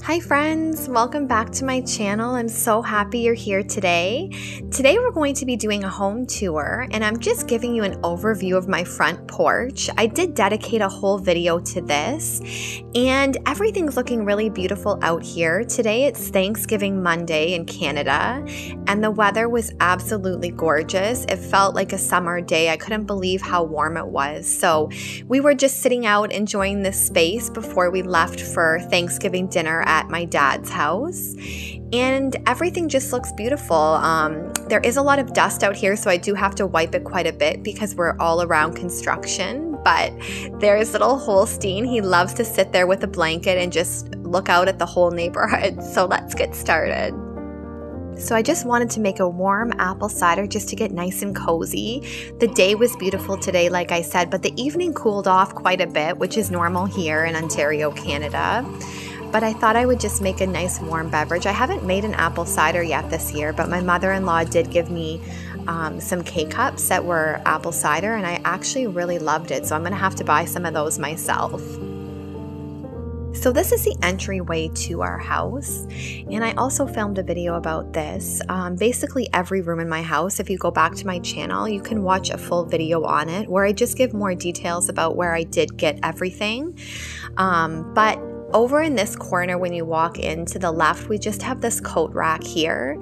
Hi friends, welcome back to my channel. I'm so happy you're here today. Today we're going to be doing a home tour and I'm just giving you an overview of my front porch. I did dedicate a whole video to this and everything's looking really beautiful out here. Today it's Thanksgiving Monday in Canada and the weather was absolutely gorgeous. It felt like a summer day. I couldn't believe how warm it was. So we were just sitting out enjoying this space before we left for Thanksgiving dinner at my dad's house, and everything just looks beautiful. There is a lot of dust out here, so I do have to wipe it quite a bit because we're all around construction, but there's little Holstein. He loves to sit there with a blanket and just look out at the whole neighborhood. So let's get started. So I just wanted to make a warm apple cider just to get nice and cozy. The day was beautiful today, like I said, but the evening cooled off quite a bit, which is normal here in Ontario, Canada. But I thought I would just make a nice warm beverage. I haven't made an apple cider yet this year, but my mother-in-law did give me some K-Cups that were apple cider, and I actually really loved it, so I'm gonna have to buy some of those myself. So this is the entryway to our house, and I also filmed a video about this. Basically every room in my house, if you go back to my channel, you can watch a full video on it where I just give more details about where I did get everything. But over in this corner, when you walk in to the left, we just have this coat rack here.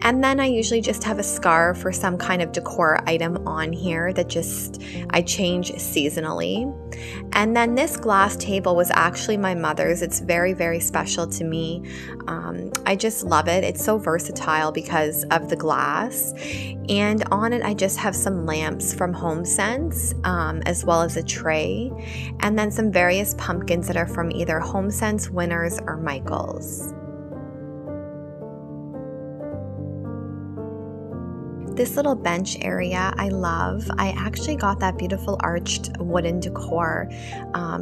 And then I usually just have a scarf or some kind of decor item on here that I change seasonally. And then this glass table was actually my mother's. It's very, very special to me. I just love it. It's so versatile because of the glass. And on it, I just have some lamps from HomeSense, as well as a tray. And then some various pumpkins that are from either HomeSense, Winners, or Michaels. This little bench area I love. I actually got that beautiful arched wooden decor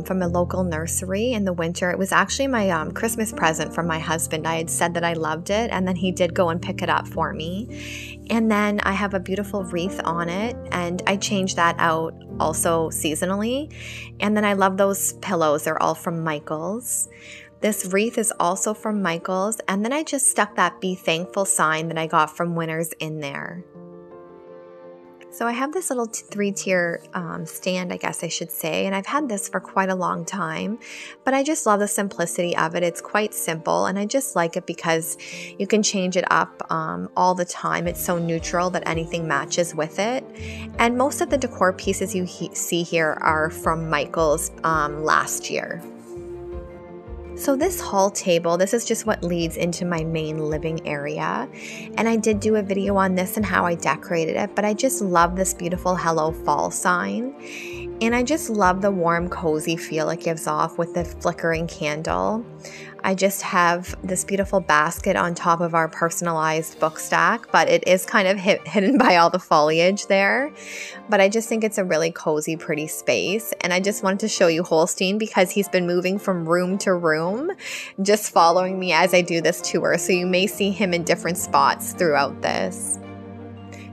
from a local nursery in the winter. It was actually my Christmas present from my husband. I had said that I loved it, and then he did go and pick it up for me. And then I have a beautiful wreath on it, and I change that out also seasonally. And then I love those pillows. They're all from Michaels. This wreath is also from Michaels, and then I just stuck that Be Thankful sign that I got from Winners in there. So I have this little three-tier stand, I guess I should say, and I've had this for quite a long time, but I just love the simplicity of it. It's quite simple, and I just like it because you can change it up all the time. It's so neutral that anything matches with it, and most of the decor pieces you see here are from Michaels last year. So this hall table, this is just what leads into my main living area. And I did do a video on this and how I decorated it, but I just love this beautiful Hello Fall sign. And I just love the warm, cozy feel it gives off with the flickering candle. I just have this beautiful basket on top of our personalized book stack, but it is kind of hidden by all the foliage there. But I just think it's a really cozy, pretty space. And I just wanted to show you Holstein because he's been moving from room to room, just following me as I do this tour. So you may see him in different spots throughout this.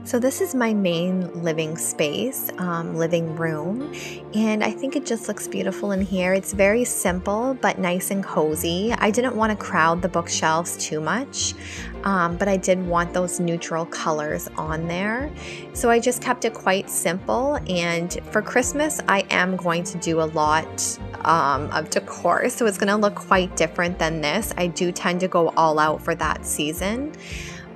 So this is my main living space, living room, and I think it just looks beautiful in here. It's very simple but nice and cozy. I didn't want to crowd the bookshelves too much, but I did want those neutral colors on there. So I just kept it quite simple, and for Christmas I am going to do a lot of decor, so it's going to look quite different than this. I do tend to go all out for that season.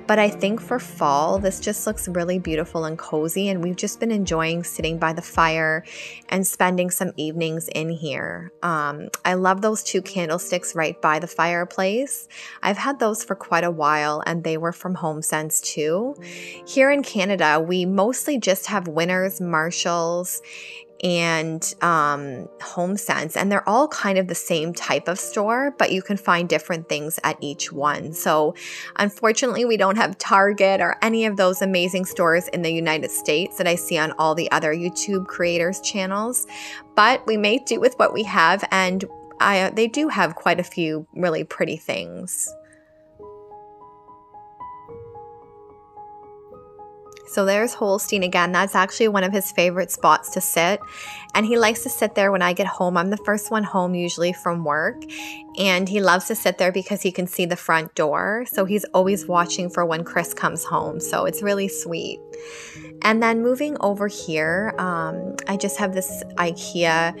But I think for fall, this just looks really beautiful and cozy, and we've just been enjoying sitting by the fire and spending some evenings in here. I love those two candlesticks right by the fireplace. I've had those for quite a while, and they were from HomeSense too. Here in Canada, we mostly just have Winners, Marshalls, and HomeSense, and they're all kind of the same type of store, but you can find different things at each one. So unfortunately, we don't have Target or any of those amazing stores in the United States that I see on all the other YouTube creators' channels, but we make do with what we have, and they do have quite a few really pretty things. So there's Holstein again. That's actually one of his favorite spots to sit. And he likes to sit there when I get home. I'm the first one home usually from work. And he loves to sit there because he can see the front door. So he's always watching for when Chris comes home. So it's really sweet. And then moving over here, I just have this IKEA,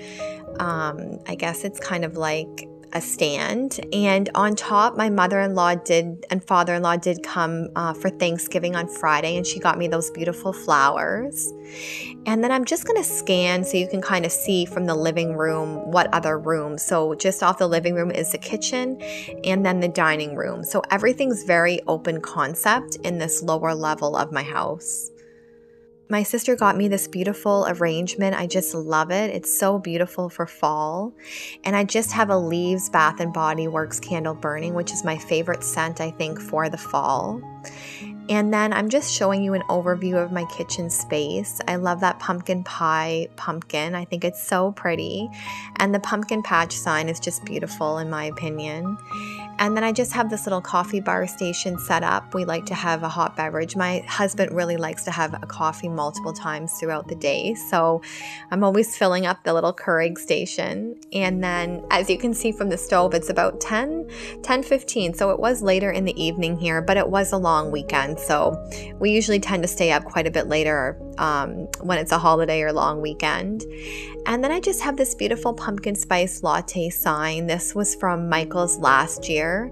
I guess it's kind of like a stand, and on top my mother-in-law and father-in-law did come for Thanksgiving on Friday, and she got me those beautiful flowers. And then I'm just going to scan so you can kind of see from the living room what other rooms. So just off the living room is the kitchen and then the dining room. So everything's very open concept in this lower level of my house. My sister got me this beautiful arrangement. I just love it. It's so beautiful for fall. And I just have a Leaves Bath & Body Works candle burning, which is my favorite scent, I think, for the fall. And then I'm just showing you an overview of my kitchen space. I love that pumpkin pie pumpkin. I think it's so pretty. And the pumpkin patch sign is just beautiful in my opinion. And then I just have this little coffee bar station set up. We like to have a hot beverage. My husband really likes to have a coffee multiple times throughout the day. So I'm always filling up the little Keurig station. And then as you can see from the stove, it's about 10:15. So it was later in the evening here, but it was a long weekend. So we usually tend to stay up quite a bit later when it's a holiday or long weekend. And then I just have this beautiful pumpkin spice latte sign. This was from Michael's last year.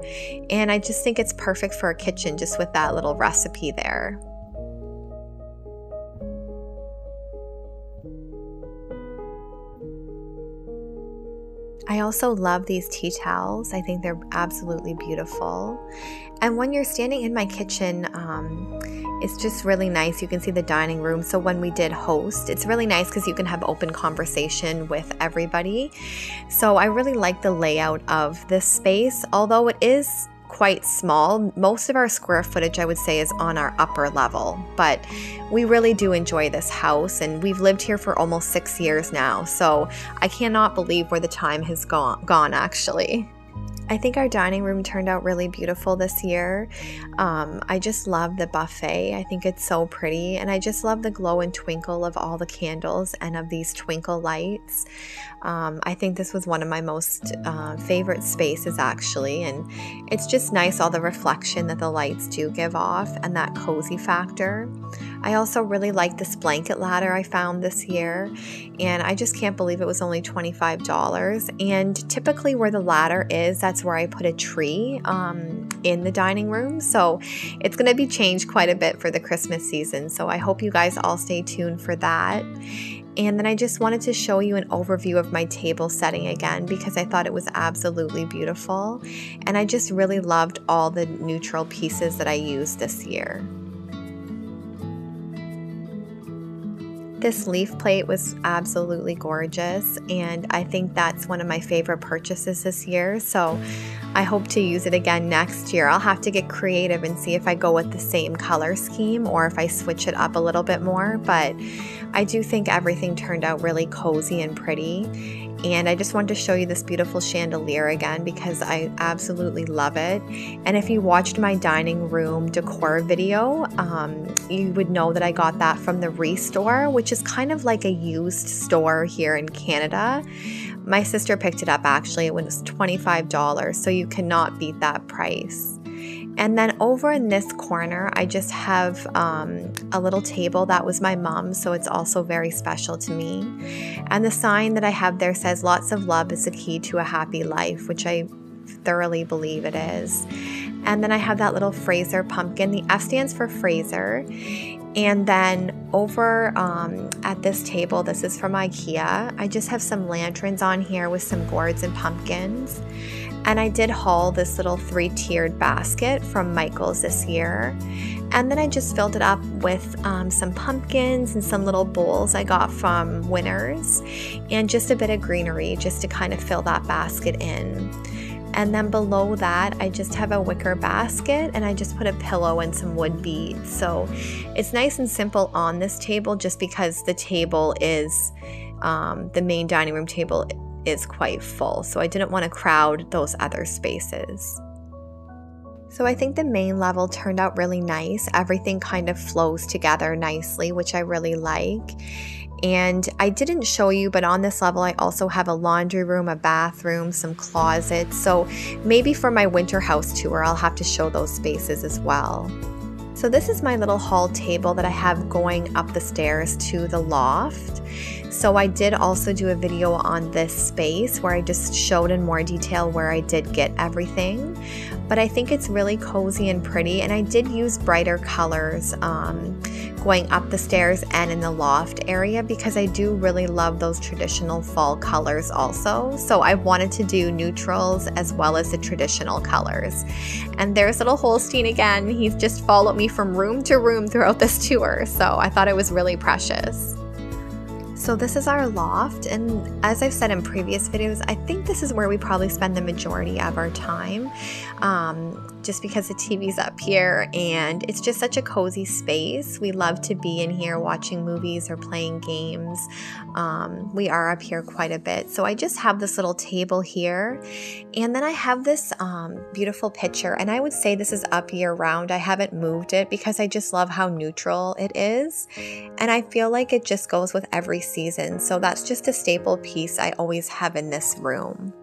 And I just think it's perfect for a kitchen just with that little recipe there. I also love these tea towels. I think they're absolutely beautiful. And when you're standing in my kitchen, it's just really nice. You can see the dining room. So when we did host, it's really nice because you can have open conversation with everybody. So I really like the layout of this space, although it is quite small. Most of our square footage, I would say, is on our upper level, but we really do enjoy this house, and we've lived here for almost 6 years now, so I cannot believe where the time has gone actually. I think our dining room turned out really beautiful this year. I just love the buffet. I think it's so pretty, and I just love the glow and twinkle of all the candles and of these twinkle lights. I think this was one of my most favorite spaces actually, and it's just nice, all the reflection that the lights do give off and that cozy factor. I also really like this blanket ladder I found this year, and I just can't believe it was only $25. And typically where the ladder is, that's where I put a tree in the dining room. So it's going to be changed quite a bit for the Christmas season. So I hope you guys all stay tuned for that. And then I just wanted to show you an overview of my table setting again because I thought it was absolutely beautiful. And I just really loved all the neutral pieces that I used this year. This leaf plate was absolutely gorgeous, and I think that's one of my favorite purchases this year, so I hope to use it again next year. I'll have to get creative and see if I go with the same color scheme or if I switch it up a little bit more, but I do think everything turned out really cozy and pretty. And I just wanted to show you this beautiful chandelier again because I absolutely love it. And if you watched my dining room decor video, you would know that I got that from the Restore, which is kind of like a used store here in Canada. My sister picked it up actually. It was $25, so you cannot beat that price. And then over in this corner, I just have a little table that was my mom's, so it's also very special to me. And the sign that I have there says, "Lots of love is the key to a happy life," which I thoroughly believe it is. And then I have that little Fraser pumpkin. The F stands for Fraser. And then over at this table, this is from IKEA, I just have some lanterns on here with some gourds and pumpkins. And I did haul this little 3-tiered basket from Michael's this year. And then I just filled it up with some pumpkins and some little bowls I got from Winners and just a bit of greenery just to kind of fill that basket in. And then below that, I just have a wicker basket and I just put a pillow and some wood beads. So it's nice and simple on this table just because the table is, the main dining room table is quite full. So I didn't want to crowd those other spaces. So I think the main level turned out really nice. Everything kind of flows together nicely, which I really like. And I didn't show you, but on this level I also have a laundry room, a bathroom, some closets. So maybe for my winter house tour, I'll have to show those spaces as well. So this is my little hall table that I have going up the stairs to the loft. So I did also do a video on this space where I just showed in more detail where I did get everything. But I think it's really cozy and pretty, and I did use brighter colors going up the stairs and in the loft area because I do really love those traditional fall colors also. So I wanted to do neutrals as well as the traditional colors. And there's little Holstein again. He's just followed me from room to room throughout this tour, so I thought it was really precious. So this is our loft, and as I've said in previous videos, I think this is where we probably spend the majority of our time, just because the TV's up here and it's just such a cozy space. We love to be in here watching movies or playing games. We are up here quite a bit. So I just have this little table here, and then I have this beautiful picture, and I would say this is up year round. I haven't moved it because I just love how neutral it is, and I feel like it just goes with every season. So that's just a staple piece I always have in this room.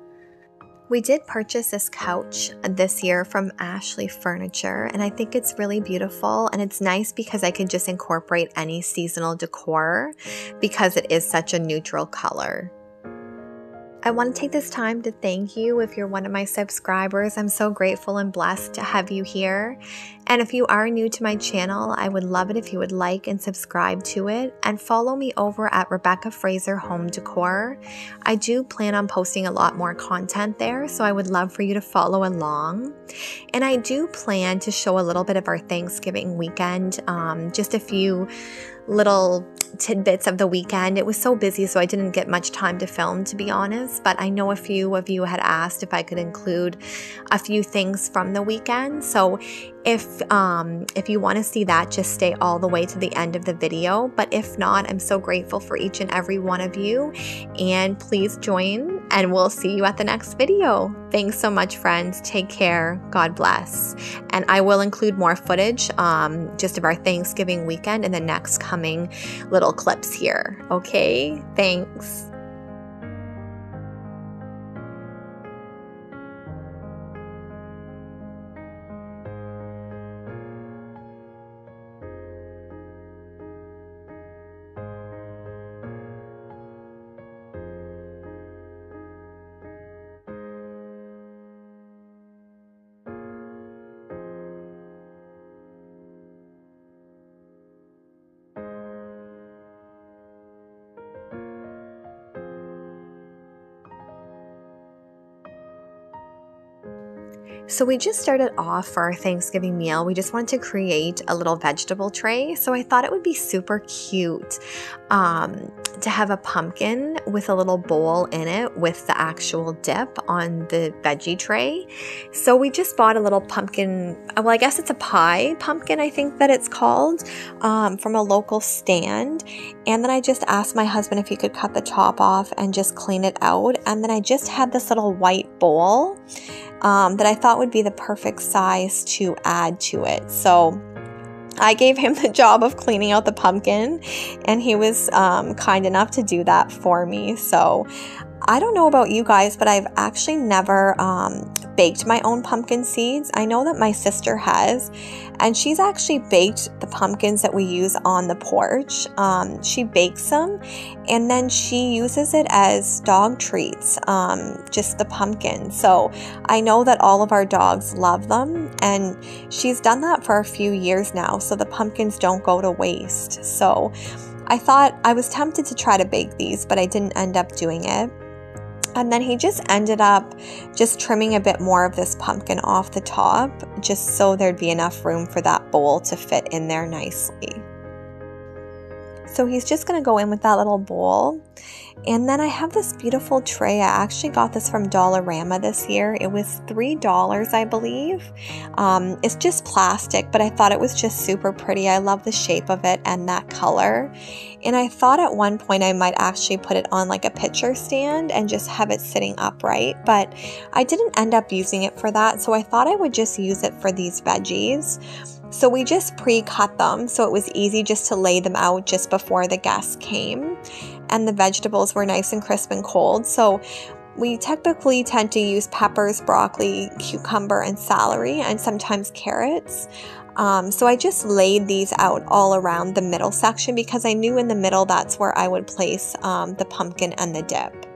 We did purchase this couch this year from Ashley Furniture, and I think it's really beautiful, and it's nice because I can just incorporate any seasonal decor because it is such a neutral color. I want to take this time to thank you if you're one of my subscribers. I'm so grateful and blessed to have you here. And if you are new to my channel, I would love it if you would like and subscribe to it, and follow me over at Rebekahsharonfraser Home Decor. I do plan on posting a lot more content there, so I would love for you to follow along. And I do plan to show a little bit of our Thanksgiving weekend, just a few little tidbits of the weekend. It was so busy, so I didn't get much time to film, to be honest, but I know a few of you had asked if I could include a few things from the weekend. So if you want to see that, just stay all the way to the end of the video. But if not, I'm so grateful for each and every one of you, and please join, and we'll see you at the next video. Thanks so much, friends. Take care. God bless. And I will include more footage just of our Thanksgiving weekend in the next coming little clips here. Okay? Thanks. So we just started off for our Thanksgiving meal. We just wanted to create a little vegetable tray. So I thought it would be super cute to have a pumpkin with a little bowl in it with the actual dip on the veggie tray. So we just bought a little pumpkin, well, I guess it's a pie pumpkin, I think that it's called, from a local stand. And then I just asked my husband if he could cut the top off and just clean it out. And then I just had this little white bowl that I thought would be the perfect size to add to it. So I gave him the job of cleaning out the pumpkin, and he was kind enough to do that for me. So I don't know about you guys, but I've actually never baked my own pumpkin seeds. I know that my sister has, and she's actually baked the pumpkins that we use on the porch. She bakes them, and then she uses it as dog treats, just the pumpkin. So I know that all of our dogs love them, and she's done that for a few years now, so the pumpkins don't go to waste. So I thought, I was tempted to try to bake these, but I didn't end up doing it. And then he just ended up just trimming a bit more of this pumpkin off the top, just so there'd be enough room for that bowl to fit in there nicely. So he's just going to go in with that little bowl. And then I have this beautiful tray. I actually got this from Dollarama this year. It was $3, I believe. It's just plastic, but I thought it was just super pretty. I love the shape of it and that color. And I thought at one point I might actually put it on like a picture stand and just have it sitting upright, but I didn't end up using it for that, so I thought I would just use it for these veggies. So we just pre-cut them, so it was easy just to lay them out just before the guests came. And the vegetables were nice and crisp and cold. So we typically tend to use peppers, broccoli, cucumber, and celery, and sometimes carrots. So I just laid these out all around the middle section because I knew in the middle that's where I would place the pumpkin and the dip.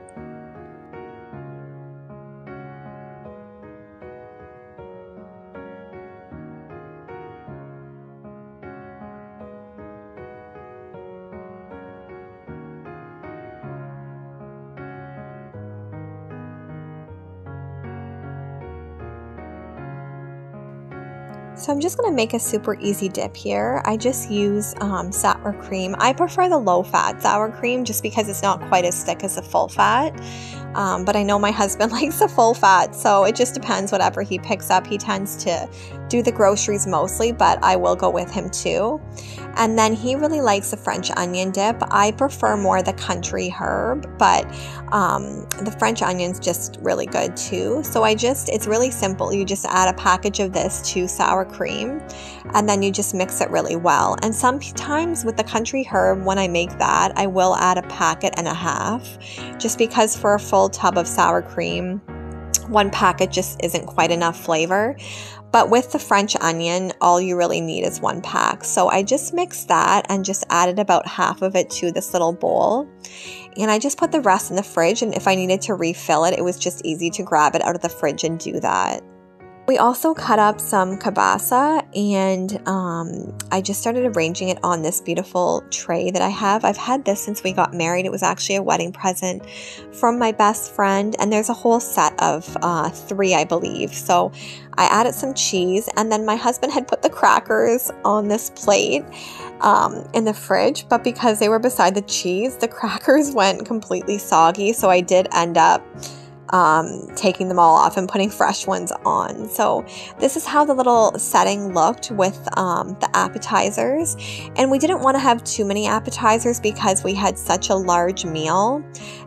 So I'm just going to make a super easy dip here. I just use sour cream. I prefer the low-fat sour cream just because it's not quite as thick as the full-fat. But I know my husband likes the full-fat, so it just depends whatever he picks up. He tends to do the groceries mostly, but I will go with him too. And then he really likes the French onion dip. I prefer more the country herb, but the French onion's just really good too. So it's really simple. You just add a package of this to sour cream, and then you just mix it really well. And sometimes with the country herb, when I make that, I will add a packet and a half, just because for a full tub of sour cream, one packet just isn't quite enough flavor. But with the French onion, all you really need is one pack. So I just mixed that and just added about half of it to this little bowl. And I just put the rest in the fridge, and if I needed to refill it, it was just easy to grab it out of the fridge and do that. We also cut up some kielbasa, and I just started arranging it on this beautiful tray that I have. I've had this since we got married. It was actually a wedding present from my best friend, and there's a whole set of 3, I believe. So I added some cheese, and then my husband had put the crackers on this plate in the fridge, but because they were beside the cheese, the crackers went completely soggy, so I did end up taking them all off and putting fresh ones on. So this is how the little setting looked with the appetizers, and we didn't want to have too many appetizers because we had such a large meal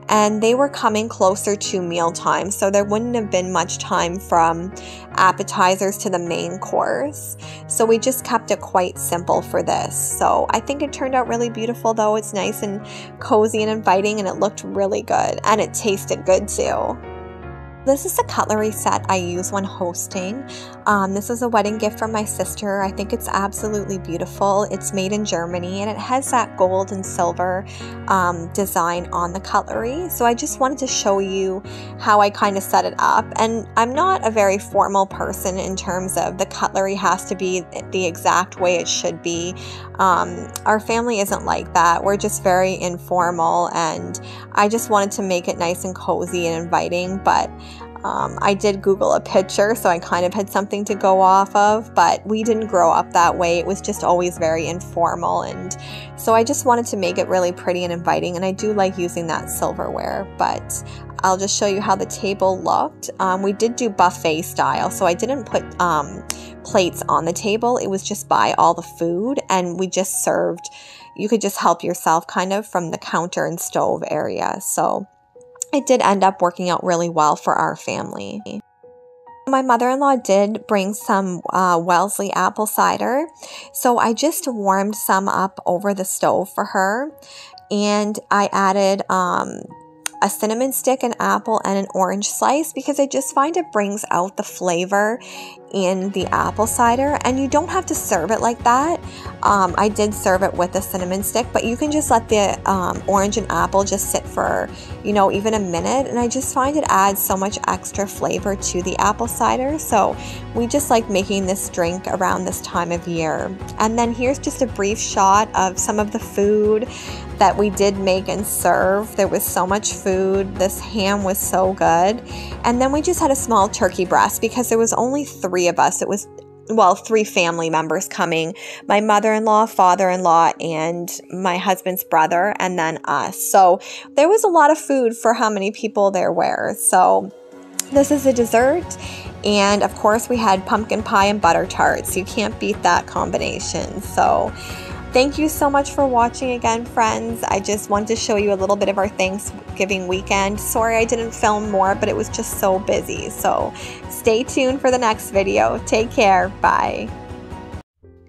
and they were coming closer to mealtime, so there wouldn't have been much time from appetizers to the main course. So we just kept it quite simple for this. So I think it turned out really beautiful though. It's nice and cozy and inviting, and it looked really good, and it tasted good too. This is the cutlery set I use when hosting. This was a wedding gift from my sister. I think it's absolutely beautiful. It's made in Germany, and it has that gold and silver design on the cutlery. So I just wanted to show you how I kind of set it up. And I'm not a very formal person in terms of the cutlery has to be the exact way it should be. Our family isn't like that. We're just very informal, and I just wanted to make it nice and cozy and inviting, but I did Google a picture, so I kind of had something to go off of, but we didn't grow up that way. It was just always very informal, and so I just wanted to make it really pretty and inviting, and I do like using that silverware, but I'll just show you how the table looked. We did do buffet style, so I didn't put plates on the table. It was just by all the food, and we just served. You could just help yourself kind of from the counter and stove area, so it did end up working out really well for our family. My mother-in-law did bring some Wellesley apple cider, so I just warmed some up over the stove for her, and I added a cinnamon stick, an apple, and an orange slice because I just find it brings out the flavor in the apple cider, and you don't have to serve it like that. I did serve it with a cinnamon stick, but you can just let the orange and apple just sit for, you know, even a minute, and I just find it adds so much extra flavor to the apple cider. So we just like making this drink around this time of year. And then here's just a brief shot of some of the food that we did make and serve. There was so much food. This ham was so good. And then we just had a small turkey breast because there was only 3 of us. It was well, 3 family members coming, my mother-in-law, father-in-law, and my husband's brother, and then us. So there was a lot of food for how many people there were. So this is a dessert, and of course we had pumpkin pie and butter tarts. You can't beat that combination. So thank you so much for watching again, friends. I just wanted to show you a little bit of our Thanksgiving weekend. Sorry I didn't film more, but it was just so busy. So stay tuned for the next video. Take care. Bye.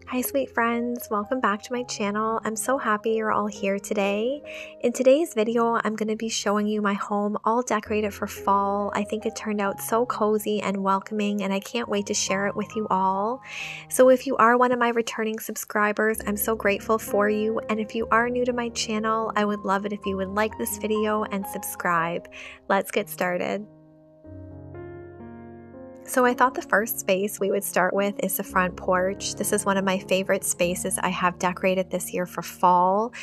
Hi sweet friends, welcome back to my channel. I'm so happy you're all here today. In today's video, I'm going to be showing you my home all decorated for fall. I think it turned out so cozy and welcoming, and I can't wait to share it with you all. So if you are one of my returning subscribers, I'm so grateful for you. And if you are new to my channel, I would love it if you would like this video and subscribe. Let's get started. So I thought the first space we would start with is the front porch. This is one of my favorite spaces I have decorated this year for fall.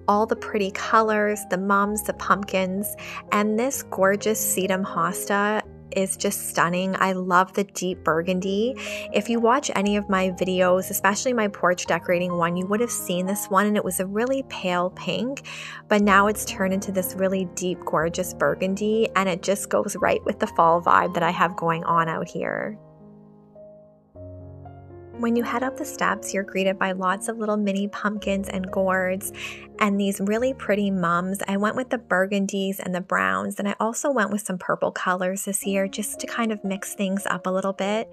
All the pretty colors, the mums, the pumpkins, and this gorgeous sedum hosta is just stunning. I love the deep burgundy. If you watch any of my videos, especially my porch decorating one, you would have seen this one, and it was a really pale pink, but now it's turned into this really deep, gorgeous burgundy, and it just goes right with the fall vibe that I have going on out here. When you head up the steps, you're greeted by lots of little mini pumpkins and gourds and these really pretty mums. I went with the burgundies and the browns, and I also went with some purple colors this year just to kind of mix things up a little bit.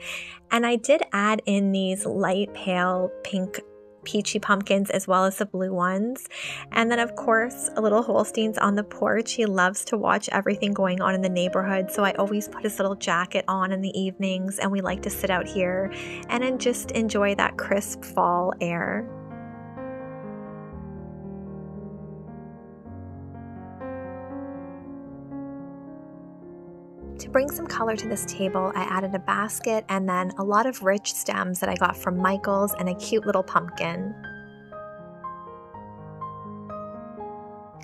And I did add in these light pale pink peachy pumpkins as well as the blue ones. And then of course a little Holstein's on the porch. He loves to watch everything going on in the neighborhood, so I always put his little jacket on in the evenings, and we like to sit out here and then just enjoy that crisp fall air. To bring some color to this table, I added a basket and then a lot of rich stems that I got from Michael's and a cute little pumpkin.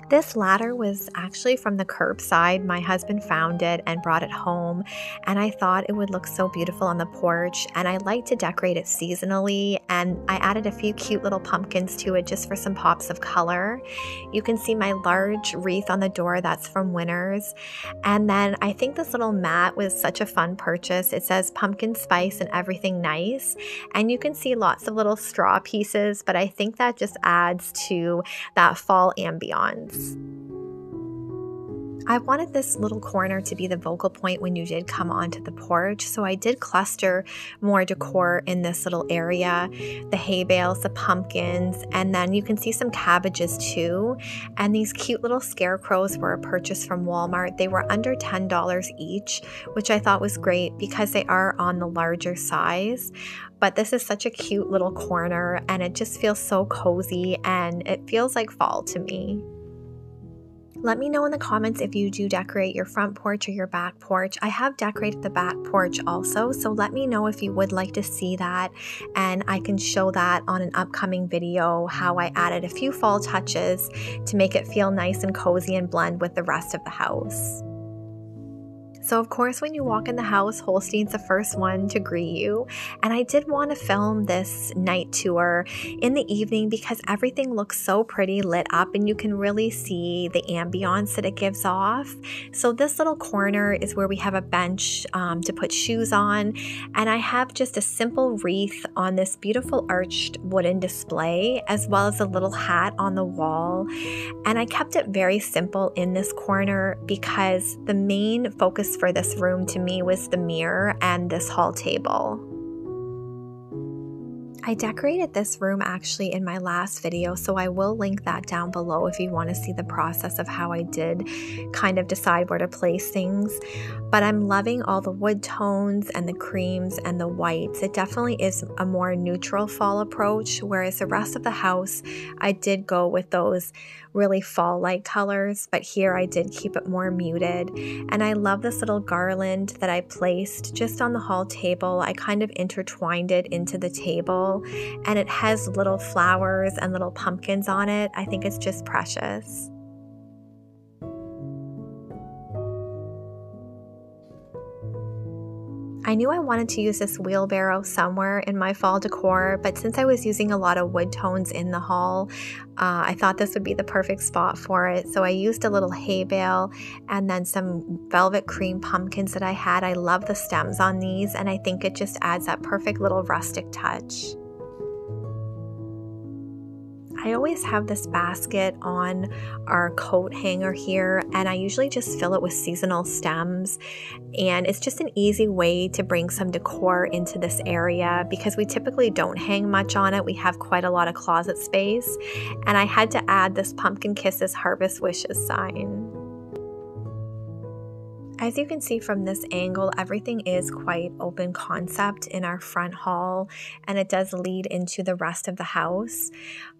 This ladder was actually from the curbside. My husband found it and brought it home, and I thought it would look so beautiful on the porch, and I like to decorate it seasonally, and I added a few cute little pumpkins to it just for some pops of color. You can see my large wreath on the door, that's from Winners. And then I think this little mat was such a fun purchase. It says pumpkin spice and everything nice, and you can see lots of little straw pieces, but I think that just adds to that fall ambiance. I wanted this little corner to be the focal point when you did come onto the porch, so I did cluster more decor in this little area. The hay bales, the pumpkins, and then you can see some cabbages too. And these cute little scarecrows were a purchase from Walmart. They were under $10 each, which I thought was great because they are on the larger size. But this is such a cute little corner, and it just feels so cozy, and it feels like fall to me. Let me know in the comments if you do decorate your front porch or your back porch. I have decorated the back porch also, so let me know if you would like to see that, and I can show that on an upcoming video, how I added a few fall touches to make it feel nice and cozy and blend with the rest of the house. So of course, when you walk in the house, Holstein's the first one to greet you. And I did want to film this night tour in the evening because everything looks so pretty lit up, and you can really see the ambiance that it gives off. So this little corner is where we have a bench to put shoes on. And I have just a simple wreath on this beautiful arched wooden display, as well as a little hat on the wall. And I kept it very simple in this corner because the main focus for this room to me was the mirror and this hall table. I decorated this room actually in my last video, so I will link that down below if you want to see the process of how I did kind of decide where to place things. But I'm loving all the wood tones and the creams and the whites. It definitely is a more neutral fall approach, whereas the rest of the house, I did go with those really fall-like colors, but here I did keep it more muted. And I love this little garland that I placed just on the hall table. I kind of intertwined it into the table, and it has little flowers and little pumpkins on it. I think it's just precious. I knew I wanted to use this wheelbarrow somewhere in my fall decor, but since I was using a lot of wood tones in the hall, I thought this would be the perfect spot for it. So I used a little hay bale and then some velvet cream pumpkins that I had. I love the stems on these, and I think it just adds that perfect little rustic touch. I always have this basket on our coat hanger here, and I usually just fill it with seasonal stems, and it's just an easy way to bring some decor into this area because we typically don't hang much on it. We have quite a lot of closet space, and I had to add this Pumpkin Kisses Harvest Wishes sign. As you can see from this angle, everything is quite open concept in our front hall, and it does lead into the rest of the house.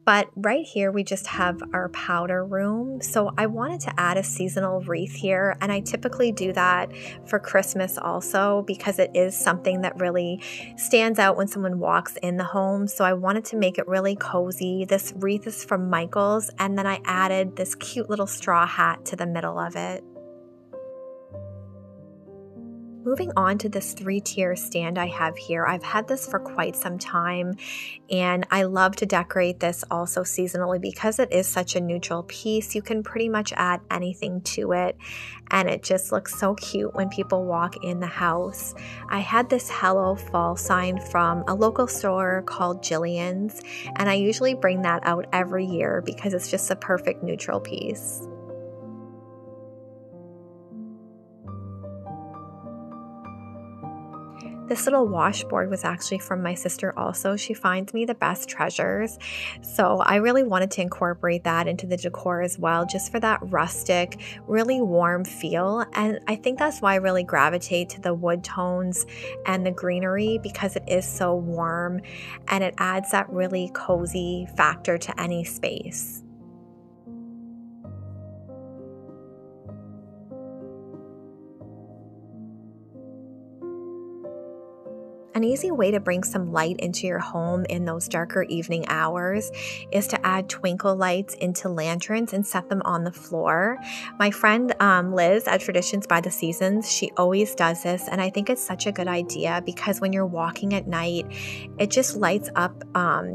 But right here, we just have our powder room. So I wanted to add a seasonal wreath here, and I typically do that for Christmas also because it is something that really stands out when someone walks in the home. So I wanted to make it really cozy. This wreath is from Michael's, and then I added this cute little straw hat to the middle of it. Moving on to this 3-tier stand I have here, I've had this for quite some time, and I love to decorate this also seasonally because it is such a neutral piece. You can pretty much add anything to it, and it just looks so cute when people walk in the house. I had this Hello Fall sign from a local store called Jillian's, and I usually bring that out every year because it's just a perfect neutral piece. This little washboard was actually from my sister also. She finds me the best treasures. So I really wanted to incorporate that into the decor as well, just for that rustic, really warm feel. And I think that's why I really gravitate to the wood tones and the greenery because it is so warm and it adds that really cozy factor to any space. An easy way to bring some light into your home in those darker evening hours is to add twinkle lights into lanterns and set them on the floor. My friend Liz at Traditions by the Seasons, she always does this, and I think it's such a good idea because when you're walking at night, it just lights up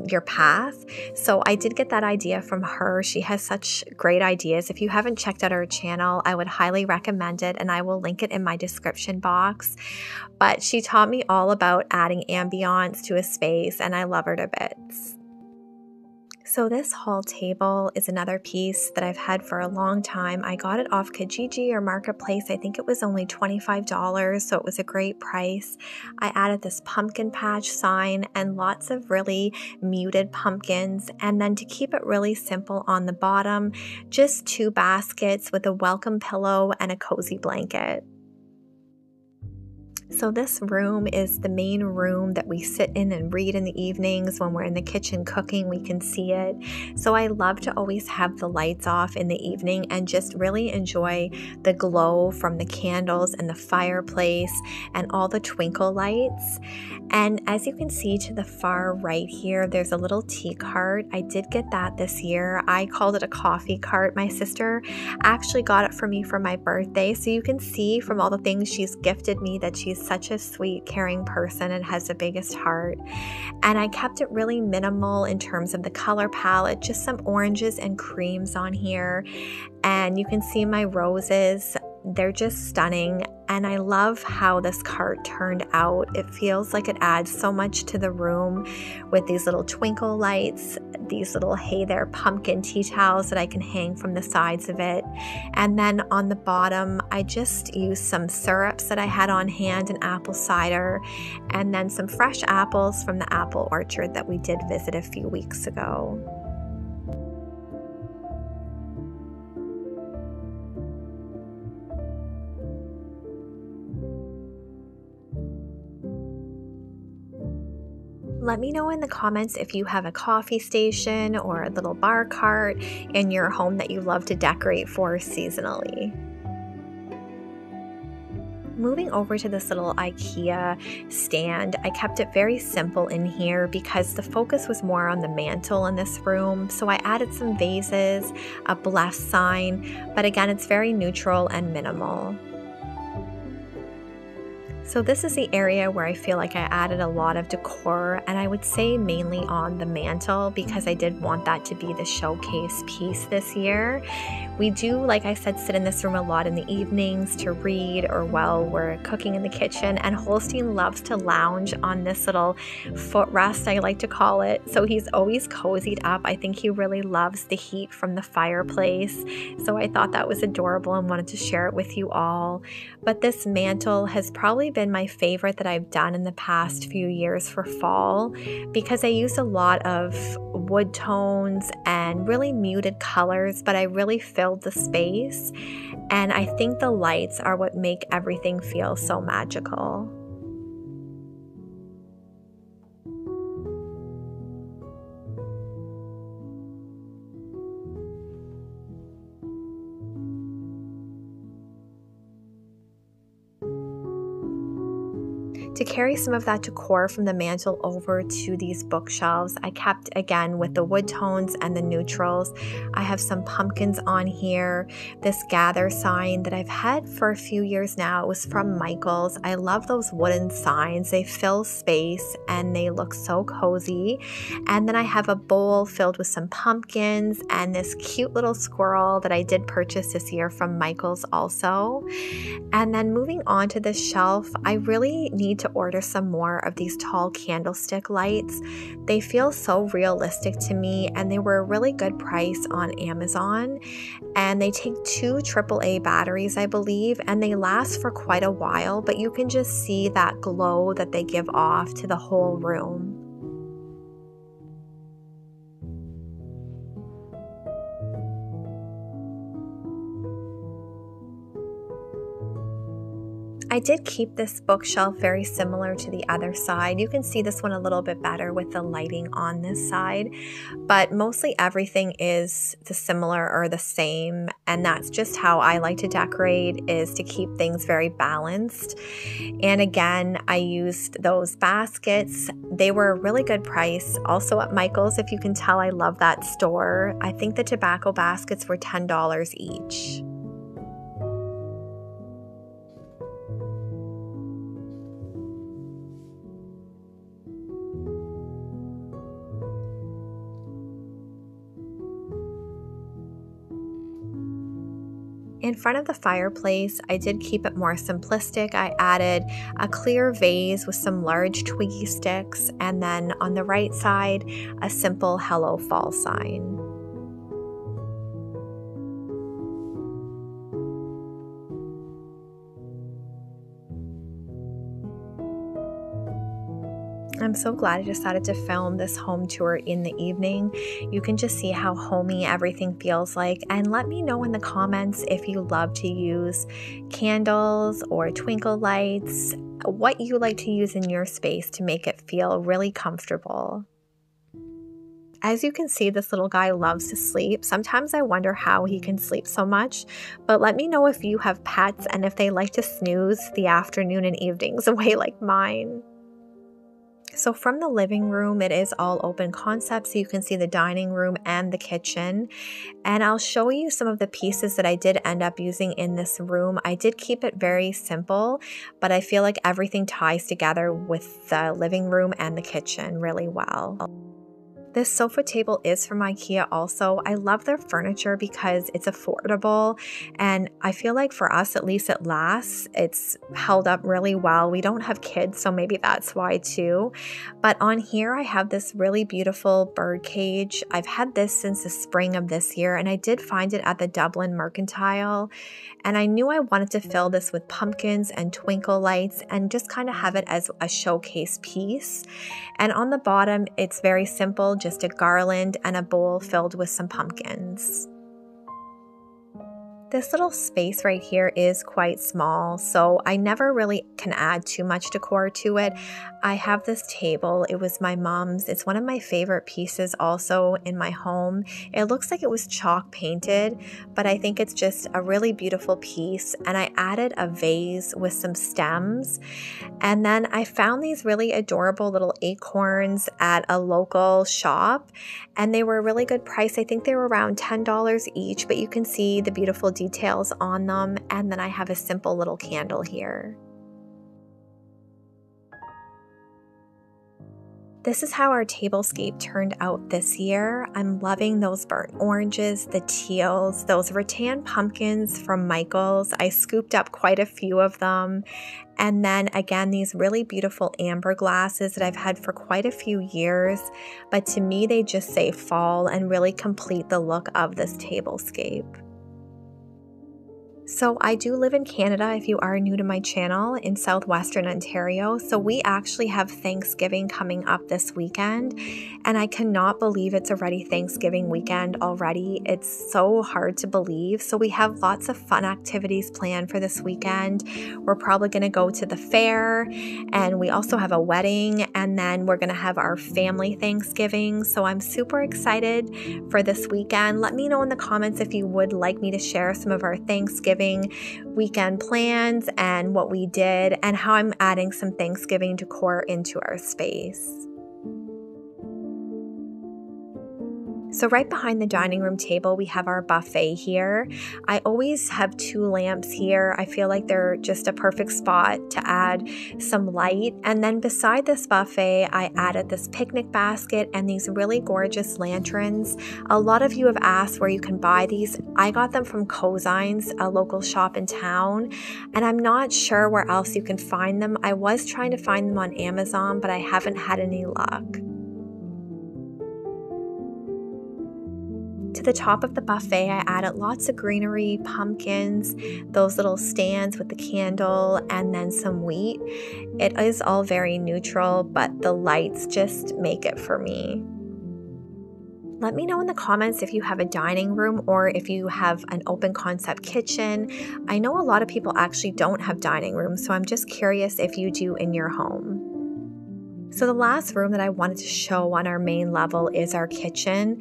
your path. So I did get that idea from her. She has such great ideas. If you haven't checked out her channel, I would highly recommend it, and I will link it in my description box. But she taught me all about adding ambiance to a space, and I love her to bits. So this hall table is another piece that I've had for a long time. I got it off Kijiji or Marketplace. I think it was only $25, so it was a great price. I added this pumpkin patch sign and lots of really muted pumpkins. And then to keep it really simple on the bottom, just 2 baskets with a welcome pillow and a cozy blanket. So this room is the main room that we sit in and read in the evenings. When we're in the kitchen cooking, we can see it. So I love to always have the lights off in the evening and just really enjoy the glow from the candles and the fireplace and all the twinkle lights. And as you can see to the far right here, there's a little tea cart. I did get that this year. I called it a coffee cart. My sister actually got it for me for my birthday. So you can see from all the things she's gifted me that she's such a sweet, caring person and has the biggest heart. And I kept it really minimal in terms of the color palette, just some oranges and creams on here. And you can see my roses. They're just stunning, and I love how this cart turned out. It feels like it adds so much to the room with these little twinkle lights, these little hey there pumpkin tea towels that I can hang from the sides of it. And then on the bottom, I just used some syrups that I had on hand and apple cider, and then some fresh apples from the apple orchard that we did visit a few weeks ago. Let me know in the comments if you have a coffee station or a little bar cart in your home that you love to decorate for seasonally. Moving over to this little IKEA stand, I kept it very simple in here because the focus was more on the mantle in this room. So I added some vases, a bless sign, but again, it's very neutral and minimal. So this is the area where I feel like I added a lot of decor, and I would say mainly on the mantle because I did want that to be the showcase piece this year. We do, like I said, sit in this room a lot in the evenings to read or while we're cooking in the kitchen, and Holstein loves to lounge on this little footrest, I like to call it. So he's always cozied up. I think he really loves the heat from the fireplace. So I thought that was adorable and wanted to share it with you all. But this mantle has probably been my favorite that I've done in the past few years for fall because I use a lot of wood tones and really muted colors, but I really filled the space, and I think the lights are what make everything feel so magical. To carry some of that decor from the mantle over to these bookshelves, I kept again with the wood tones and the neutrals. I have some pumpkins on here, this gather sign that I've had for a few years now. It was from Michael's. I love those wooden signs. They fill space and they look so cozy. And then I have a bowl filled with some pumpkins and this cute little squirrel that I did purchase this year from Michael's also. And then moving on to this shelf, I really need to order some more of these tall candlestick lights. They feel so realistic to me, and they were a really good price on Amazon. And they take 2 AAA batteries, I believe, and they last for quite a while, but you can just see that glow that they give off to the whole room. I did keep this bookshelf very similar to the other side. You can see this one a little bit better with the lighting on this side, but mostly everything is similar or the same, and that's just how I like to decorate, is to keep things very balanced. And again, I used those baskets. They were a really good price also at Michael's. If you can tell, I love that store. I think the tobacco baskets were $10 each. In front of the fireplace, I did keep it more simplistic. I added a clear vase with some large twiggy sticks, and then on the right side, a simple Hello Fall sign. I'm so glad I decided to film this home tour in the evening. You can just see how homey everything feels like, and let me know in the comments if you love to use candles or twinkle lights, what you like to use in your space to make it feel really comfortable. As you can see, this little guy loves to sleep. Sometimes I wonder how he can sleep so much, but let me know if you have pets and if they like to snooze the afternoon and evenings away like mine. So from the living room, it is all open concept, so you can see the dining room and the kitchen. And I'll show you some of the pieces that I did end up using in this room. I did keep it very simple, but I feel like everything ties together with the living room and the kitchen really well. This sofa table is from IKEA also. I love their furniture because it's affordable, and I feel like for us, at least it lasts. It's held up really well. We don't have kids, so maybe that's why too. But on here, I have this really beautiful bird cage. I've had this since the spring of this year, and I did find it at the Dublin Mercantile. And I knew I wanted to fill this with pumpkins and twinkle lights and just kind of have it as a showcase piece. And on the bottom, it's very simple, just a garland and a bowl filled with some pumpkins. This little space right here is quite small, so I never really can add too much decor to it. I have this table. It was my mom's. It's one of my favorite pieces also in my home. It looks like it was chalk painted, but I think it's just a really beautiful piece. And I added a vase with some stems. And then I found these really adorable little acorns at a local shop, and they were a really good price. I think they were around $10 each, but you can see the beautiful details on them. And then I have a simple little candle here. This is how our tablescape turned out this year. I'm loving those burnt oranges, the teals, those rattan pumpkins from Michael's. I scooped up quite a few of them. And then again, these really beautiful amber glasses that I've had for quite a few years. But to me, they just say fall and really complete the look of this tablescape. So I do live in Canada, if you are new to my channel, in southwestern Ontario. So we actually have Thanksgiving coming up this weekend, and I cannot believe it's already Thanksgiving weekend already. It's so hard to believe. So we have lots of fun activities planned for this weekend. We're probably going to go to the fair, and we also have a wedding, and then we're going to have our family Thanksgiving. So I'm super excited for this weekend. Let me know in the comments if you would like me to share some of our Thanksgiving weekend plans and what we did and how I'm adding some Thanksgiving decor into our space. So right behind the dining room table, we have our buffet here. I always have 2 lamps here. I feel like they're just a perfect spot to add some light. And then beside this buffet, I added this picnic basket and these really gorgeous lanterns. A lot of you have asked where you can buy these. I got them from Cozines, a local shop in town, and I'm not sure where else you can find them. I was trying to find them on Amazon, but I haven't had any luck. To the top of the buffet, I added lots of greenery, pumpkins, those little stands with the candle, and then some wheat. It is all very neutral, but the lights just make it for me. Let me know in the comments if you have a dining room or if you have an open concept kitchen. I know a lot of people actually don't have dining rooms, so I'm just curious if you do in your home. So the last room that I wanted to show on our main level is our kitchen,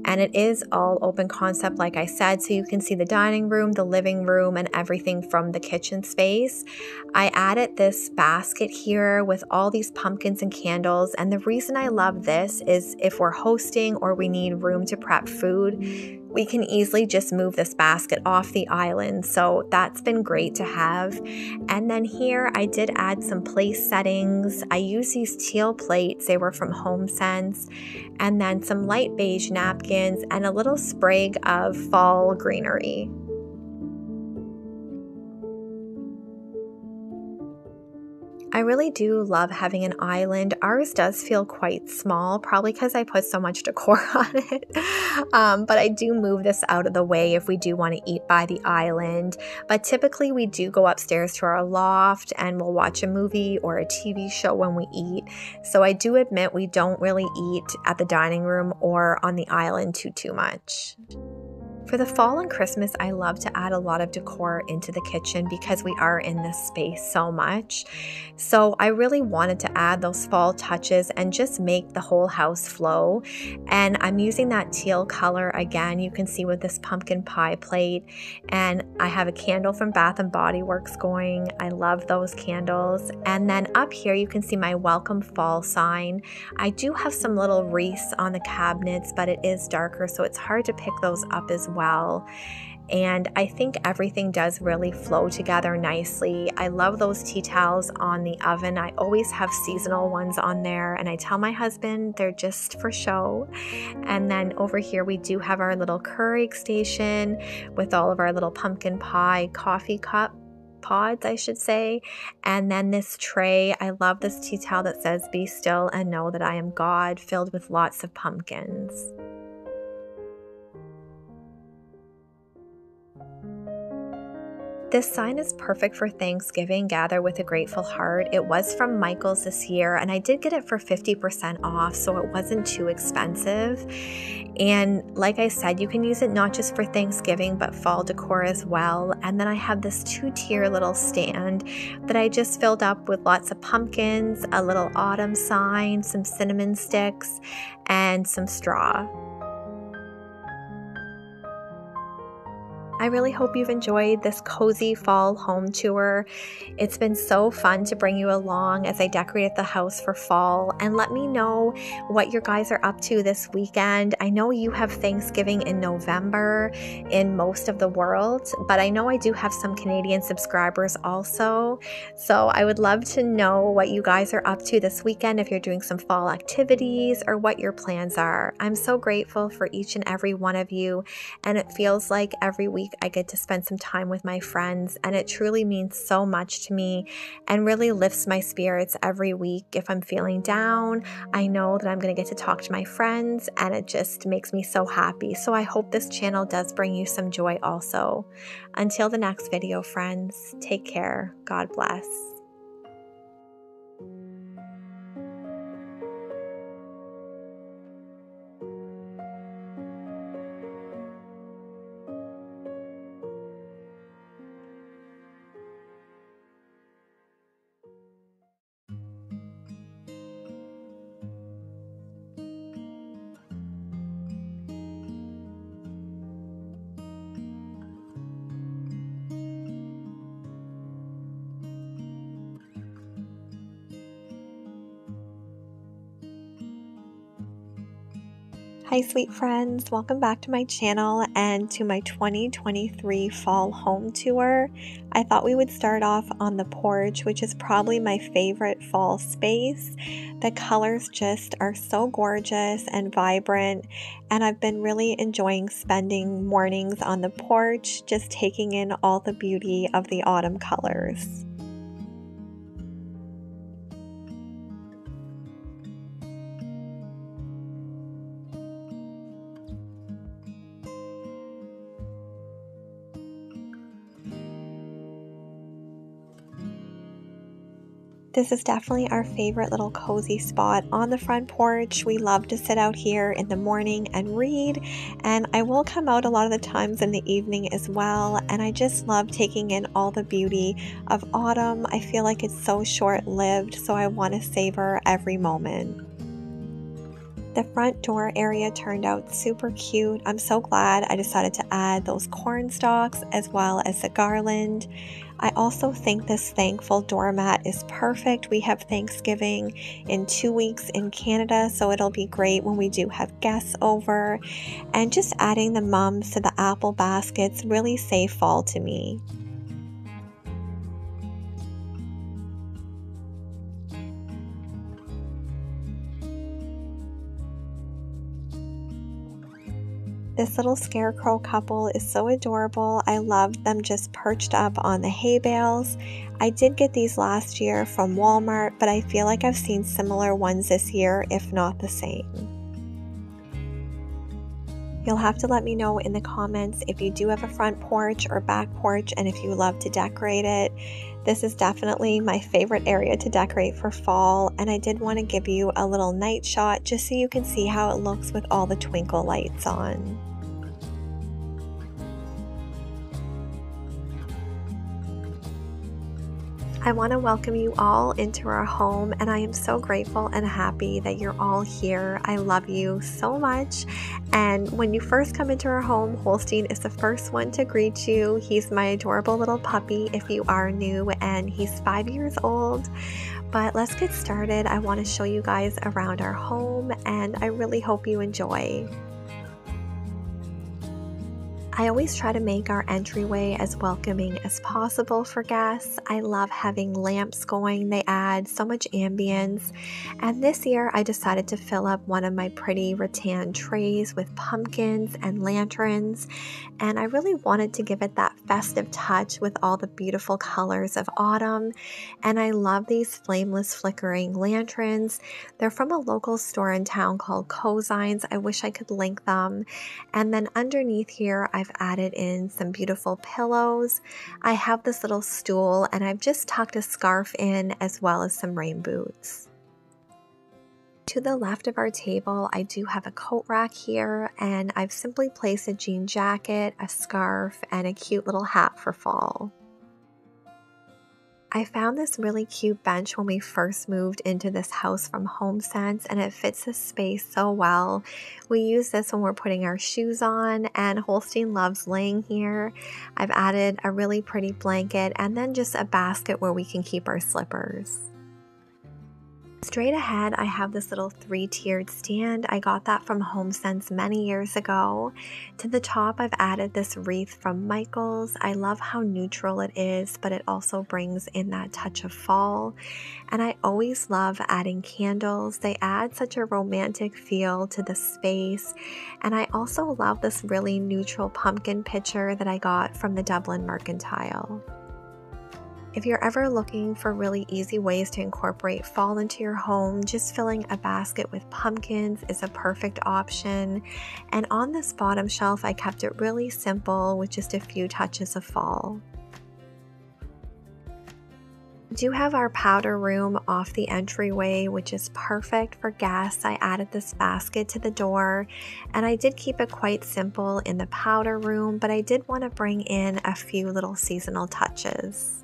and it is all open concept like I said, so you can see the dining room, the living room, and everything from the kitchen space. I added this basket here with all these pumpkins and candles, and the reason I love this is if we're hosting or we need room to prep food, we can easily just move this basket off the island, so that's been great to have. And then here I did add some place settings. I use these teal plates, they were from HomeSense, and then some light beige napkins and a little sprig of fall greenery. I really do love having an island. Ours does feel quite small, probably because I put so much decor on it. But I do move this out of the way if we do want to eat by the island. But typically we do go upstairs to our loft and we'll watch a movie or a TV show when we eat. So I do admit we don't really eat at the dining room or on the island too much. For the fall and Christmas, I love to add a lot of decor into the kitchen because we are in this space so much. So I really wanted to add those fall touches and just make the whole house flow. And I'm using that teal color again, you can see with this pumpkin pie plate. And I have a candle from Bath & Body Works going. I love those candles. And then up here, you can see my welcome fall sign. I do have some little wreaths on the cabinets, but it is darker, so it's hard to pick those up as well. And I think everything does really flow together nicely. I love those tea towels on the oven. I always have seasonal ones on there, and I tell my husband they're just for show. And then over here we do have our little Keurig station with all of our little pumpkin pie coffee cup pods, I should say. And then this tray, I love this tea towel that says "Be still and know that I am God," filled with lots of pumpkins. This sign is perfect for Thanksgiving, Gather with a Grateful Heart. It was from Michael's this year, and I did get it for 50% off, so it wasn't too expensive. And like I said, you can use it not just for Thanksgiving, but fall decor as well. And then I have this 2-tier little stand that I just filled up with lots of pumpkins, a little autumn sign, some cinnamon sticks, and some straw. I really hope you've enjoyed this cozy fall home tour. It's been so fun to bring you along as I decorated the house for fall, and let me know what your guys are up to this weekend. I know you have Thanksgiving in November in most of the world, but I know I do have some Canadian subscribers also. So I would love to know what you guys are up to this weekend, if you're doing some fall activities or what your plans are. I'm so grateful for each and every one of you, and it feels like every week I get to spend some time with my friends, and it truly means so much to me and really lifts my spirits every week. If I'm feeling down, I know that I'm going to get to talk to my friends, and it just makes me so happy. So I hope this channel does bring you some joy also. Until the next video, friends, take care. God bless. Hi sweet friends, welcome back to my channel and to my 2023 fall home tour. I thought we would start off on the porch, which is probably my favorite fall space. The colors just are so gorgeous and vibrant, and I've been really enjoying spending mornings on the porch, just taking in all the beauty of the autumn colors. This is definitely our favorite little cozy spot on the front porch. We love to sit out here in the morning and read, and I will come out a lot of the times in the evening as well, and I just love taking in all the beauty of autumn. I feel like it's so short-lived, so I want to savor every moment. The front door area turned out super cute. I'm so glad I decided to add those corn stalks as well as the garland. I also think this thankful doormat is perfect. We have Thanksgiving in 2 weeks in Canada, so it'll be great when we do have guests over. And just adding the mums to the apple baskets really say fall to me. This little scarecrow couple is so adorable. I love them just perched up on the hay bales. I did get these last year from Walmart, but I feel like I've seen similar ones this year, if not the same. You'll have to let me know in the comments if you do have a front porch or back porch and if you love to decorate it. This is definitely my favorite area to decorate for fall, and I did want to give you a little night shot just so you can see how it looks with all the twinkle lights on. I want to welcome you all into our home, and I am so grateful and happy that you're all here. I love you so much. And when you first come into our home, Holstein is the first one to greet you. He's my adorable little puppy if you are new, and he's 5 years old. But let's get started. I want to show you guys around our home, and I really hope you enjoy. I always try to make our entryway as welcoming as possible for guests. I love having lamps going. They add so much ambience. And this year I decided to fill up one of my pretty rattan trays with pumpkins and lanterns. And I really wanted to give it that festive touch with all the beautiful colors of autumn. And I love these flameless flickering lanterns. They're from a local store in town called Cozines. I wish I could link them. And then underneath here, I've added in some beautiful pillows. I have this little stool, and I've just tucked a scarf in as well as some rain boots. To the left of our table, I do have a coat rack here, and I've simply placed a jean jacket, a scarf, and a cute little hat for fall. I found this really cute bench when we first moved into this house from HomeSense, and it fits the space so well. We use this when we're putting our shoes on, and Holstein loves laying here. I've added a really pretty blanket and then just a basket where we can keep our slippers. Straight ahead, I have this little 3-tiered stand. I got that from HomeSense many years ago. To the top, I've added this wreath from Michaels. I love how neutral it is, but it also brings in that touch of fall. And I always love adding candles. They add such a romantic feel to the space. And I also love this really neutral pumpkin picture that I got from the Dublin Mercantile. If you're ever looking for really easy ways to incorporate fall into your home, just filling a basket with pumpkins is a perfect option. And on this bottom shelf, I kept it really simple with just a few touches of fall. We do have our powder room off the entryway, which is perfect for guests. I added this basket to the door, and I did keep it quite simple in the powder room, but I did want to bring in a few little seasonal touches.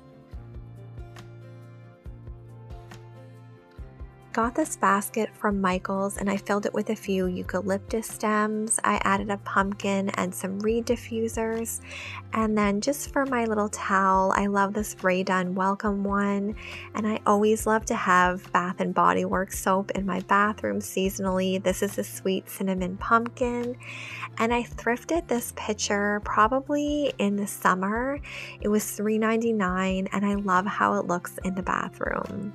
Got this basket from Michaels and I filled it with a few eucalyptus stems. I added a pumpkin and some reed diffusers, and then just for my little towel, I love this Rae Dunn Welcome one, and I always love to have Bath & Body Works soap in my bathroom seasonally. This is a sweet cinnamon pumpkin, and I thrifted this pitcher probably in the summer. It was $3.99 and I love how it looks in the bathroom.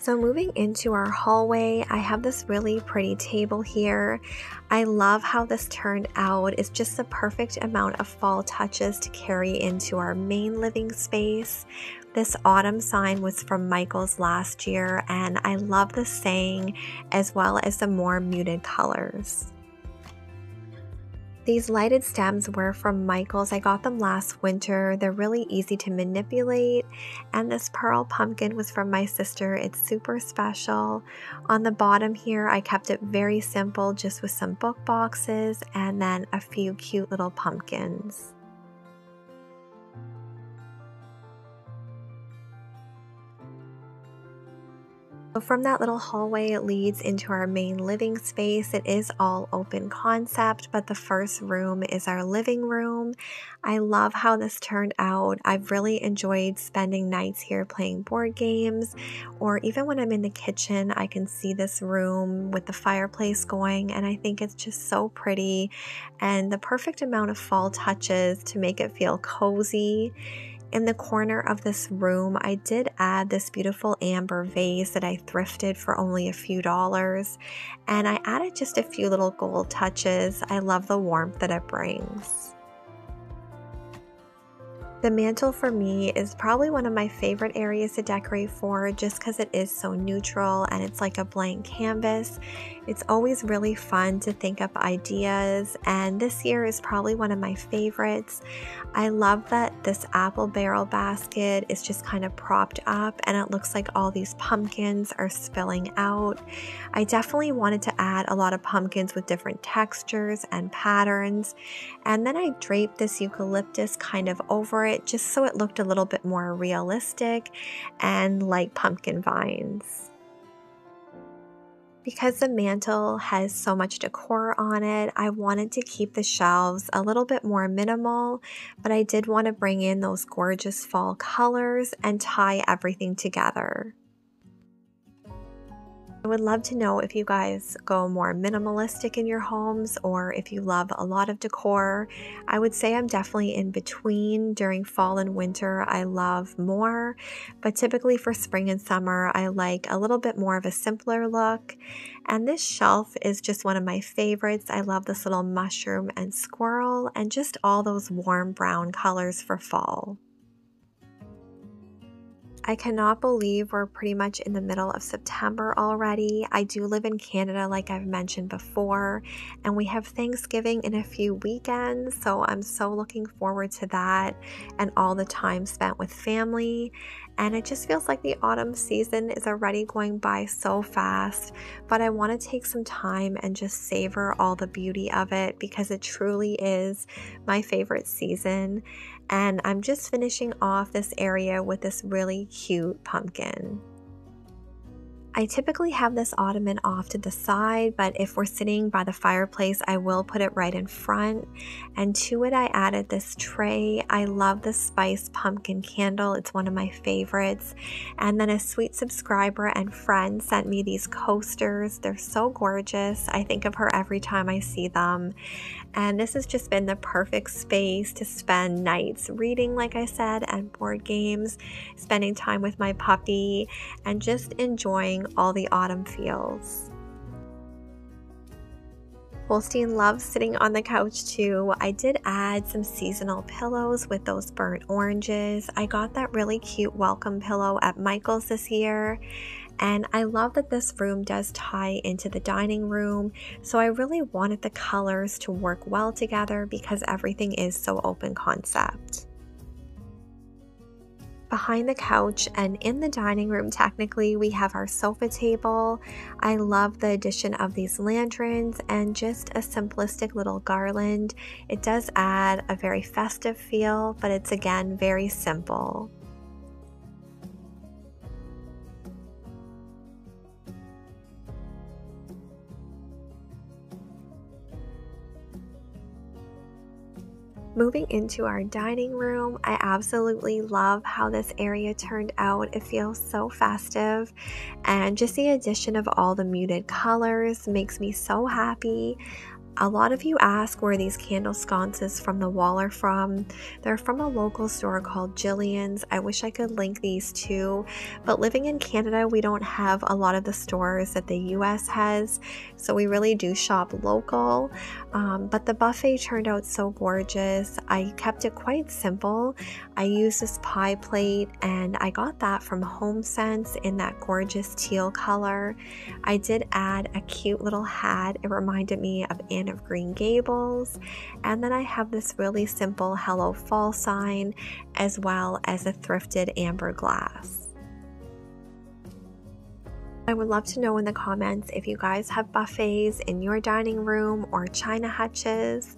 So moving into our hallway, I have this really pretty table here. I love how this turned out. It's just the perfect amount of fall touches to carry into our main living space. This autumn sign was from Michaels last year, and I love the saying as well as the more muted colors. These lighted stems were from Michaels. I got them last winter. They're really easy to manipulate. And this pearl pumpkin was from my sister. It's super special. On the bottom here, I kept it very simple, just with some book boxes and then a few cute little pumpkins. So from that little hallway, it leads into our main living space. It is all open concept, but the first room is our living room. I love how this turned out. I've really enjoyed spending nights here playing board games, or even when I'm in the kitchen, I can see this room with the fireplace going, and I think it's just so pretty and the perfect amount of fall touches to make it feel cozy. In the corner of this room, I did add this beautiful amber vase that I thrifted for only a few dollars, and I added just a few little gold touches. I love the warmth that it brings. The mantle for me is probably one of my favorite areas to decorate for, just because it is so neutral and it's like a blank canvas. It's always really fun to think up ideas, and this year is probably one of my favorites. I love that this apple barrel basket is just kind of propped up and it looks like all these pumpkins are spilling out. I definitely wanted to add a lot of pumpkins with different textures and patterns, and then I draped this eucalyptus kind of over it just so it looked a little bit more realistic and like pumpkin vines. Because the mantle has so much decor on it, I wanted to keep the shelves a little bit more minimal, but I did want to bring in those gorgeous fall colors and tie everything together. I would love to know if you guys go more minimalistic in your homes or if you love a lot of decor. I would say I'm definitely in between. During fall and winter, I love more, but typically for spring and summer, I like a little bit more of a simpler look. And this shelf is just one of my favorites. I love this little mushroom and squirrel and just all those warm brown colors for fall. I cannot believe we're pretty much in the middle of September already. I do live in Canada, like I've mentioned before, and we have Thanksgiving in a few weekends, so I'm so looking forward to that and all the time spent with family. And it just feels like the autumn season is already going by so fast, but I want to take some time and just savor all the beauty of it because it truly is my favorite season. And I'm just finishing off this area with this really cute pumpkin. I typically have this ottoman off to the side, but if we're sitting by the fireplace, I will put it right in front. And to it, I added this tray. I love the spice pumpkin candle. It's one of my favorites. And then a sweet subscriber and friend sent me these coasters. They're so gorgeous. I think of her every time I see them. And this has just been the perfect space to spend nights reading, like I said, and board games, spending time with my puppy, and just enjoying all the autumn feels. Holstein loves sitting on the couch too. I did add some seasonal pillows with those burnt oranges. I got that really cute welcome pillow at Michael's this year. And I love that this room does tie into the dining room, so I really wanted the colors to work well together because everything is so open concept. Behind the couch and in the dining room, technically, we have our sofa table. I love the addition of these lanterns and just a simplistic little garland. It does add a very festive feel, but it's again very simple. Moving into our dining room, I absolutely love how this area turned out. It feels so festive, and just the addition of all the muted colors makes me so happy. A lot of you ask where these candle sconces from the wall are from. They're from a local store called Jillian's. I wish I could link these too, but living in Canada, we don't have a lot of the stores that the US has, so we really do shop local. But the buffet turned out so gorgeous. I kept it quite simple. I used this pie plate, and I got that from HomeSense in that gorgeous teal color. I did add a cute little hat. It reminded me of Anne of Green Gables. And then I have this really simple Hello Fall sign, as well as a thrifted amber glass. I would love to know in the comments if you guys have buffets in your dining room or china hutches.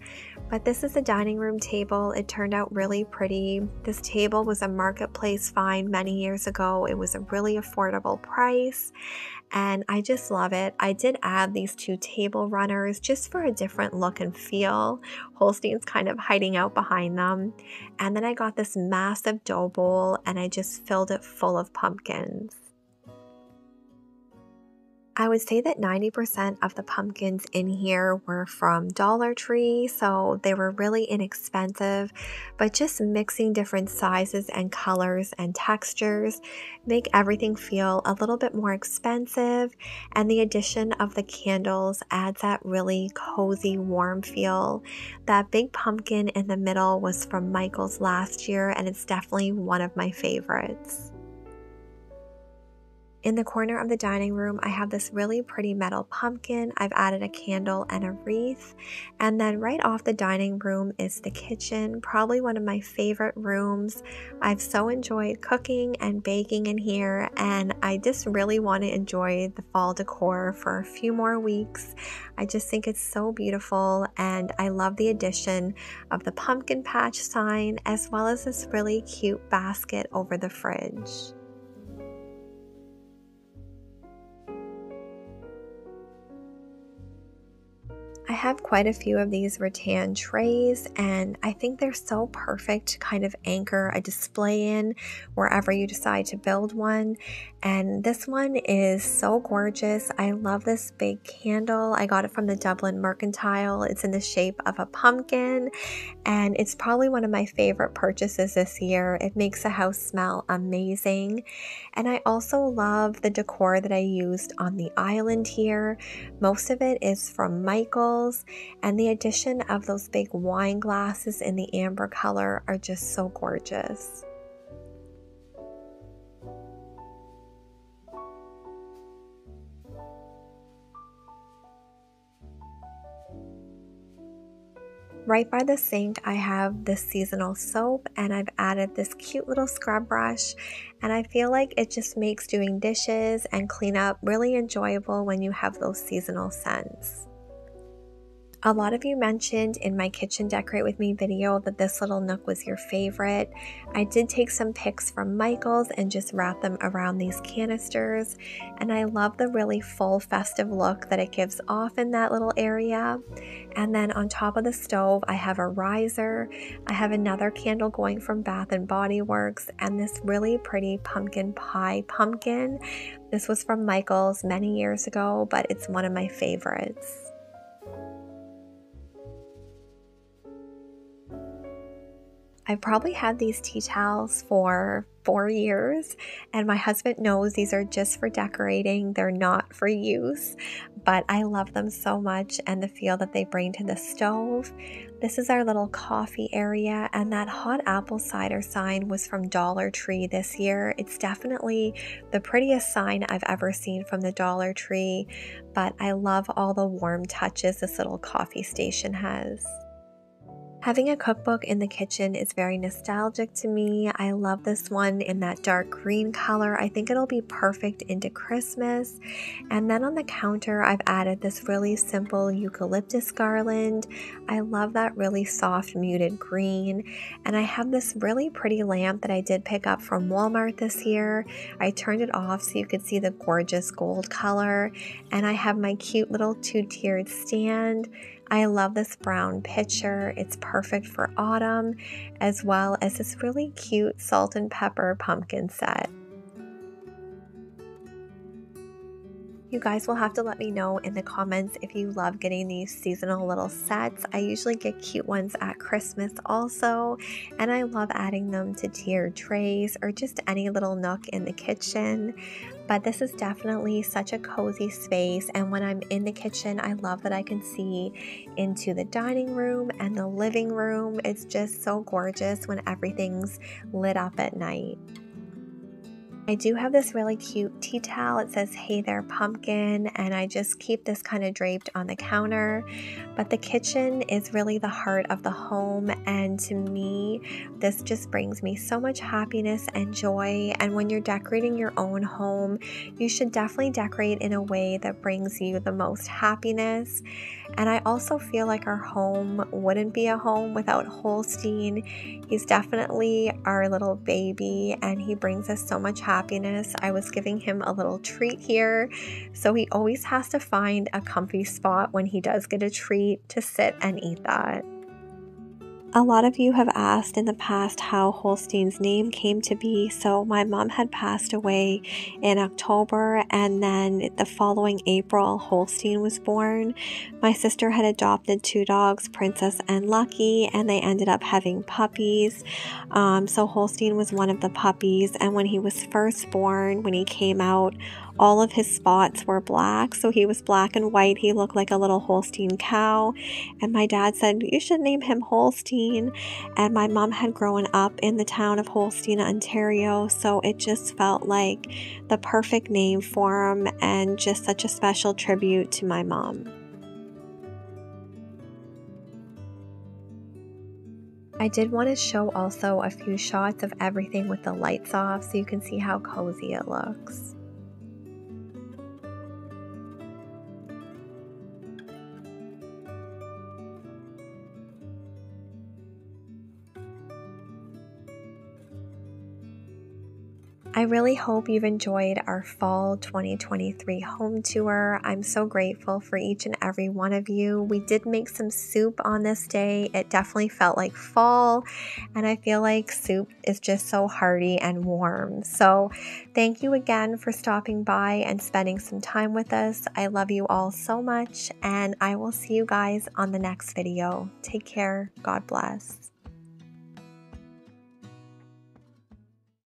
But this is a dining room table. It turned out really pretty. This table was a marketplace find many years ago. It was a really affordable price, and I just love it. I did add these two table runners just for a different look and feel. Holstein's kind of hiding out behind them. And then I got this massive dough bowl, and I just filled it full of pumpkins. I would say that 90% of the pumpkins in here were from Dollar Tree, so they were really inexpensive, but just mixing different sizes and colors and textures make everything feel a little bit more expensive, and the addition of the candles adds that really cozy, warm feel. That big pumpkin in the middle was from Michael's last year, and it's definitely one of my favorites. In the corner of the dining room, I have this really pretty metal pumpkin. I've added a candle and a wreath. And then right off the dining room is the kitchen, probably one of my favorite rooms. I've so enjoyed cooking and baking in here, and I just really want to enjoy the fall decor for a few more weeks. I just think it's so beautiful, and I love the addition of the pumpkin patch sign, as well as this really cute basket over the fridge. I have quite a few of these rattan trays, and I think they're so perfect to kind of anchor a display in wherever you decide to build one. And this one is so gorgeous. I love this big candle. I got it from the Dublin Mercantile. It's in the shape of a pumpkin, and it's probably one of my favorite purchases this year. It makes the house smell amazing. And I also love the decor that I used on the island here. Most of it is from Michael's, and the addition of those big wine glasses in the amber color are just so gorgeous. Right by the sink, I have this seasonal soap, and I've added this cute little scrub brush, and I feel like it just makes doing dishes and cleanup really enjoyable when you have those seasonal scents. A lot of you mentioned in my kitchen decorate with me video that this little nook was your favorite. I did take some pics from Michael's and just wrap them around these canisters, and I love the really full festive look that it gives off in that little area. And then on top of the stove I have a riser. I have another candle going from Bath and Body Works, and this really pretty pumpkin pie pumpkin. This was from Michael's many years ago, but it's one of my favorites. I've probably had these tea towels for 4 years, and my husband knows these are just for decorating. They're not for use, but I love them so much and the feel that they bring to the stove. This is our little coffee area, and that hot apple cider sign was from Dollar Tree this year. It's definitely the prettiest sign I've ever seen from the Dollar Tree, but I love all the warm touches this little coffee station has. Having a cookbook in the kitchen is very nostalgic to me. I love this one in that dark green color. I think it'll be perfect into Christmas. And then on the counter, I've added this really simple eucalyptus garland. I love that really soft muted green. And I have this really pretty lamp that I did pick up from Walmart this year. I turned it off so you could see the gorgeous gold color. And I have my cute little two-tiered stand. I love this brown pitcher. It's perfect for autumn, as well as this really cute salt and pepper pumpkin set. You guys will have to let me know in the comments if you love getting these seasonal little sets. I usually get cute ones at Christmas also, and I love adding them to tiered trays or just any little nook in the kitchen. But this is definitely such a cozy space, and when I'm in the kitchen, I love that I can see into the dining room and the living room. It's just so gorgeous when everything's lit up at night. I do have this really cute tea towel. It says, "Hey there, pumpkin," and I just keep this kind of draped on the counter. But the kitchen is really the heart of the home, and to me, this just brings me so much happiness and joy. And when you're decorating your own home, you should definitely decorate in a way that brings you the most happiness. And I also feel like our home wouldn't be a home without Holstein. He's definitely our little baby, and he brings us so much happiness. I was giving him a little treat here, so he always has to find a comfy spot when he does get a treat to sit and eat that. A lot of you have asked in the past how Holstein's name came to be. So my mom had passed away in October, and then the following April, Holstein was born. My sister had adopted 2 dogs, Princess and Lucky, and they ended up having puppies. So Holstein was one of the puppies, and when he was first born, when he came out, all of his spots were black, so he was black and white. He looked like a little Holstein cow, and my dad said, "You should name him Holstein." And my mom had grown up in the town of Holstein, Ontario, so it just felt like the perfect name for him and just such a special tribute to my mom. I did want to show also a few shots of everything with the lights off so you can see how cozy it looks. I really hope you've enjoyed our fall 2023 home tour. I'm so grateful for each and every one of you. We did make some soup on this day. It definitely felt like fall, and I feel like soup is just so hearty and warm. So thank you again for stopping by and spending some time with us. I love you all so much, and I will see you guys on the next video. Take care. God bless.